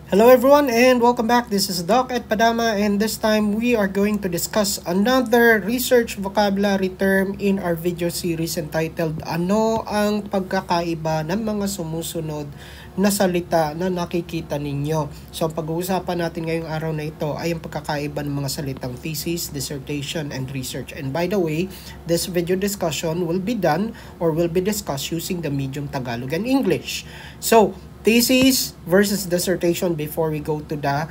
Hello everyone and welcome back. This is Doc at Padama and this time we are going to discuss another research vocabulary term in our video series entitled Ano ang pagkakaiba ng mga sumusunod na salita na nakikita ninyo? So ang pag-uusapan natin ngayong araw na ito ay ang pagkakaiba ng mga salitang thesis, dissertation, and research. And by the way, this video discussion will be done or will be discussed using the medium Tagalog and English. So thesis versus dissertation before we go to the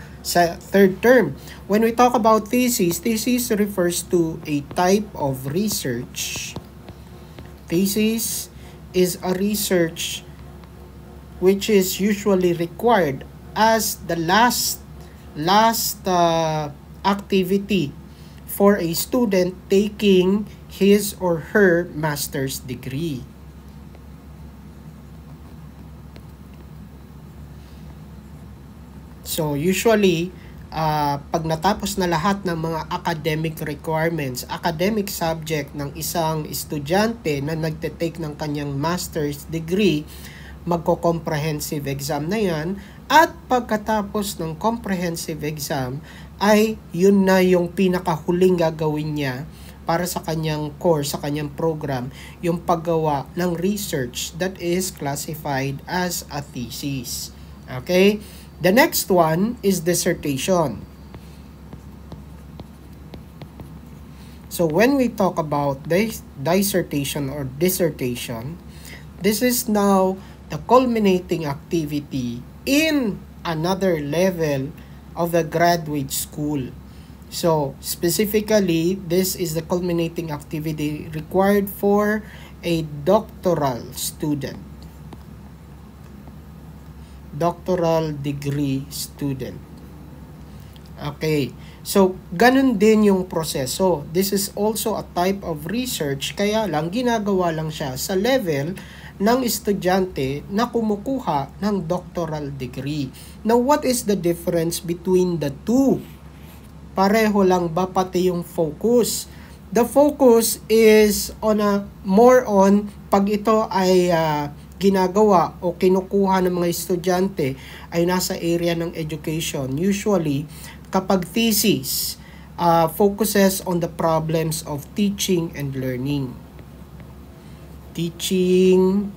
third term. When we talk about thesis refers to a type of research. Thesis is a research which is usually required as the last activity for a student taking his or her master's degree. So usually, pag natapos na lahat ng mga academic requirements, academic subject ng isang estudyante na nagte-take ng kanyang master's degree, magko-comprehensive exam na yan, at pagkatapos ng comprehensive exam, ay yun na yung pinakahuling gagawin niya para sa kanyang course, sa kanyang program, yung paggawa ng research that is classified as a thesis. Okay? The next one is dissertation. So when we talk about dissertation or dissertation, this is now the culminating activity in another level of the graduate school. So specifically, this is the culminating activity required for a doctoral student. Doctoral degree student. Okay. So, ganun din yung proseso. This is also a type of research, kaya lang ginagawa lang siya sa level ng estudyante na kumukuha ng doctoral degree. Now, what is the difference between the two? Pareho lang ba pati yung focus? The focus is more on pag ito ay ginagawa o kinukuha ng mga estudyante ay nasa area ng education. Usually, kapag thesis, focuses on the problems of teaching and learning. Teaching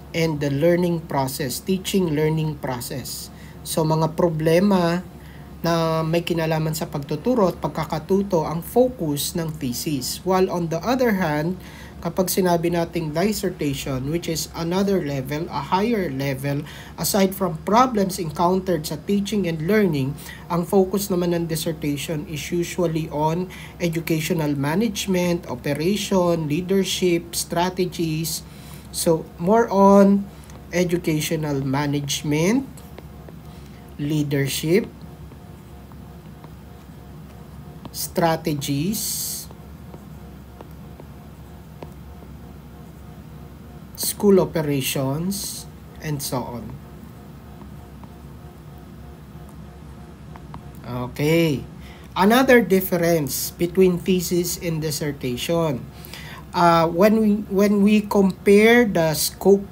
and the learning process. Teaching-learning process. So, mga problema na may kinalaman sa pagtuturo at pagkakatuto ang focus ng thesis. While on the other hand, kapag sinabi nating dissertation, which is another level, a higher level, aside from problems encountered sa teaching and learning, ang focus naman ng dissertation is usually on educational management, operation, leadership, strategies. So, more on educational management, leadership, strategies, school operations, and so on. Okay. Another difference between thesis and dissertation. When we compare the scope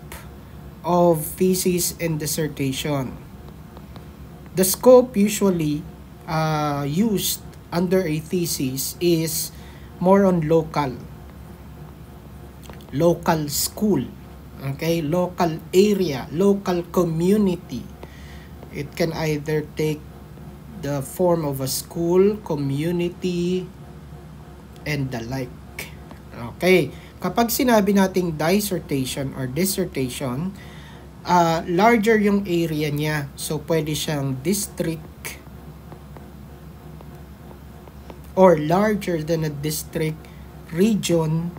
of thesis and dissertation, the scope usually used under a thesis is more on local school. Okay, local area, local community. It can either take the form of a school, community, and the like. Okay, kapag sinabi nating dissertation or dissertation, larger yung area niya. So, pwede siyang district or larger than a district, region.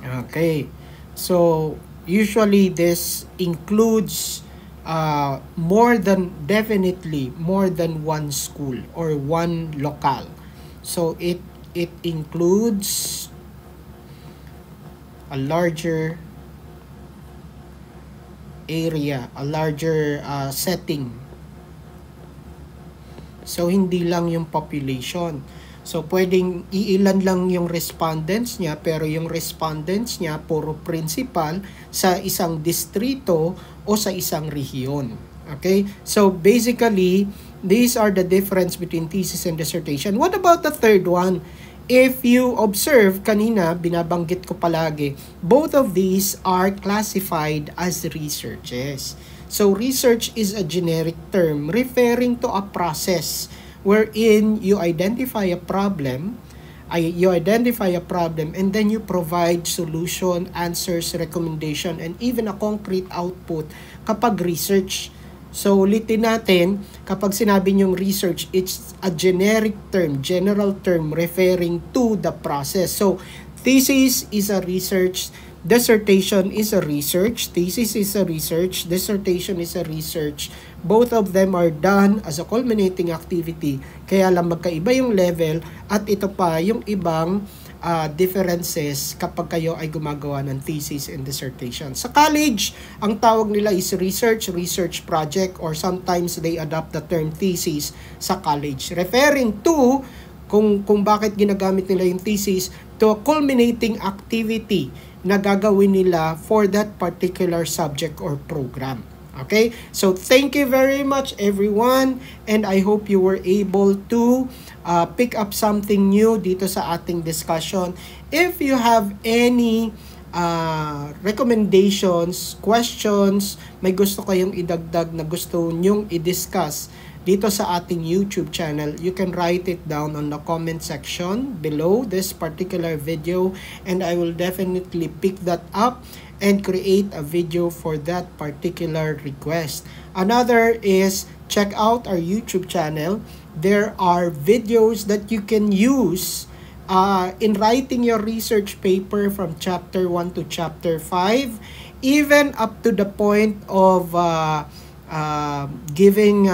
Okay, so usually this includes definitely more than one school or one locale. So it includes a larger area, a larger setting. So hindi lang yung population. So, pwedeng iilan lang yung respondents niya, pero yung respondents niya puro principal sa isang distrito o sa isang rehiyon. Okay? So basically, these are the difference between thesis and dissertation. What about the third one? If you observe, kanina, binabanggit ko palagi, both of these are classified as researches. So, research is a generic term referring to a process wherein you identify a problem, and then you provide solution, answers, recommendation, and even a concrete output kapag research. So, ulitin natin, kapag sinabi niyong research, it's a generic term, general term referring to the process. So, thesis is a research, dissertation is a research, thesis is a research, dissertation is a research. Both of them are done as a culminating activity. Kaya lang magkaiba yung level at ito pa yung ibang differences kapag kayo ay gumagawa ng thesis and dissertation. Sa college, ang tawag nila is research project, or sometimes they adopt the term thesis sa college. Referring to kung bakit ginagamit nila yung thesis, to a culminating activity na gagawin nila for that particular subject or program. Okay? So, thank you very much everyone, and I hope you were able to pick up something new dito sa ating discussion. If you have any recommendations, questions, may gusto kayong idagdag na gusto nyong i-discuss dito sa ating YouTube channel, you can write it down on the comment section below this particular video, and I will definitely pick that up and create a video for that particular request. Another is check out our YouTube channel. There are videos that you can use in writing your research paper from chapter 1 to chapter 5, even up to the point of giving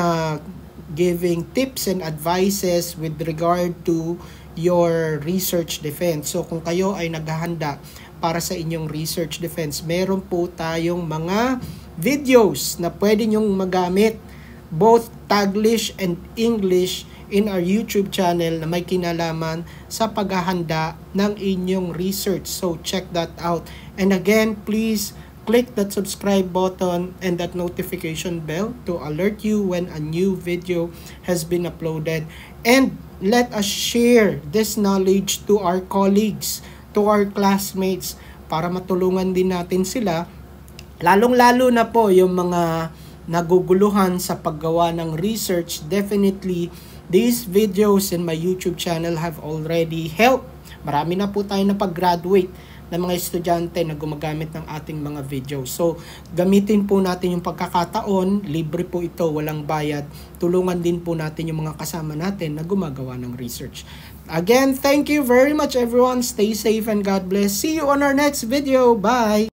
tips and advices with regard to your research defense. So kung kayo ay naghahanda para sa inyong research defense, meron po tayong mga videos na pwede nyong magamit, both Taglish and English, in our YouTube channel na may kinalaman sa paghahanda ng inyong research. So check that out. And again, please click that subscribe button and that notification bell to alert you when a new video has been uploaded. And let us share this knowledge to our colleagues, to our classmates, para matulungan din natin sila, lalong-lalo na po yung mga naguguluhan sa paggawa ng research. Definitely, these videos in my YouTube channel have already helped. Marami na po tayo na pag-graduate ng mga estudyante na gumagamit ng ating mga videos. So, gamitin po natin yung pagkakataon, libre po ito, walang bayad. Tulungan din po natin yung mga kasama natin na gumagawa ng research. Again, thank you very much everyone. Stay safe and God bless. See you on our next video. Bye!